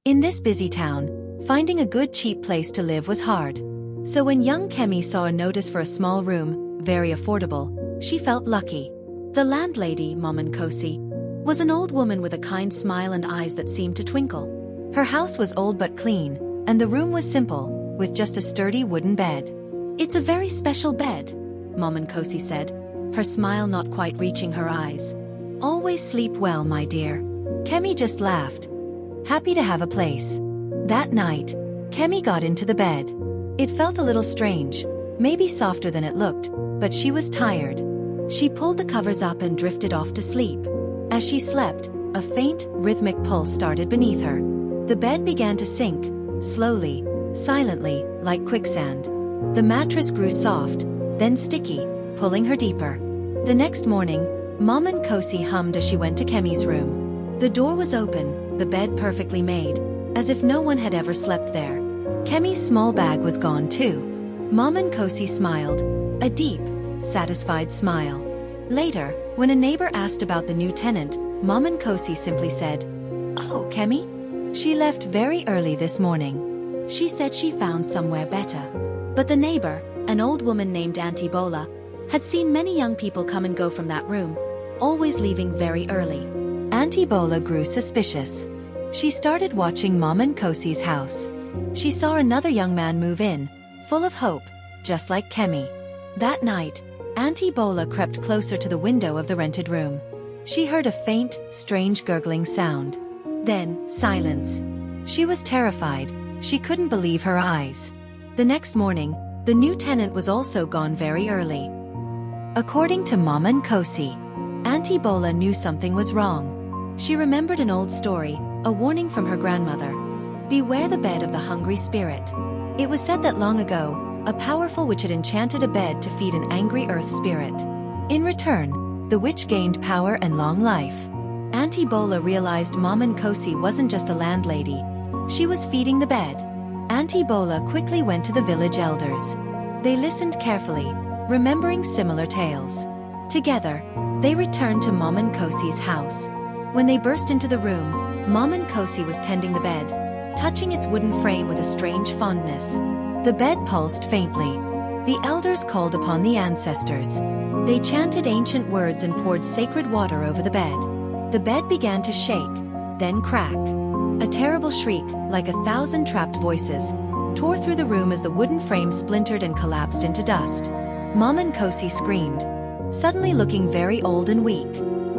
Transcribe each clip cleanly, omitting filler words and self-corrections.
In this busy town, finding a good cheap place to live was hard. So when young Kemi saw a notice for a small room, very affordable, she felt lucky. The landlady, Mama Nkosi, was an old woman with a kind smile and eyes that seemed to twinkle. Her house was old but clean, and the room was simple, with just a sturdy wooden bed. "It's a very special bed," Mama Nkosi said, her smile not quite reaching her eyes. "Always sleep well, my dear." Kemi just laughed, happy to have a place. That night, Kemi got into the bed. It felt a little strange, maybe softer than it looked, but she was tired. She pulled the covers up and drifted off to sleep. As she slept, a faint, rhythmic pulse started beneath her. The bed began to sink, slowly, silently, like quicksand. The mattress grew soft, then sticky, pulling her deeper. The next morning, Mama Nkosi hummed as she went to Kemi's room. The door was open, the bed perfectly made, as if no one had ever slept there. Kemi's small bag was gone too. Mama Nkosi smiled, a deep, satisfied smile. Later, when a neighbor asked about the new tenant, Mama Nkosi simply said, "Oh, Kemi? She left very early this morning. She said she found somewhere better." But the neighbor, an old woman named Auntie Bola, had seen many young people come and go from that room, always leaving very early. Auntie Bola grew suspicious. She started watching Mama Nkosi's house. She saw another young man move in, full of hope, just like Kemi. That night, Auntie Bola crept closer to the window of the rented room. She heard a faint, strange gurgling sound. Then, silence. She was terrified. She couldn't believe her eyes. The next morning, the new tenant was also gone very early. According to Mama Nkosi, Auntie Bola knew something was wrong. She remembered an old story, a warning from her grandmother. Beware the bed of the hungry spirit. It was said that long ago, a powerful witch had enchanted a bed to feed an angry earth spirit. In return, the witch gained power and long life. Auntie Bola realized Mama Nkosi wasn't just a landlady. She was feeding the bed. Auntie Bola quickly went to the village elders. They listened carefully, remembering similar tales. Together, they returned to Mama Nkosi's house. When they burst into the room, Mama Nkosi was tending the bed, touching its wooden frame with a strange fondness. The bed pulsed faintly. The elders called upon the ancestors. They chanted ancient words and poured sacred water over the bed. The bed began to shake, then crack. A terrible shriek, like 1,000 trapped voices, tore through the room as the wooden frame splintered and collapsed into dust. Mama Nkosi screamed, suddenly looking very old and weak.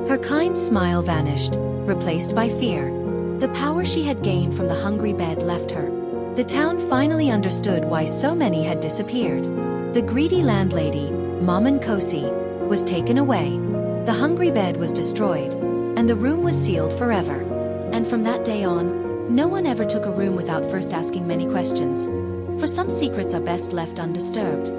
Her kind smile vanished, replaced by fear. The power she had gained from the hungry bed left her. The town finally understood why so many had disappeared. The greedy landlady, Mama Nkosi, was taken away. The hungry bed was destroyed, and the room was sealed forever. And from that day on, no one ever took a room without first asking many questions. For some secrets are best left undisturbed.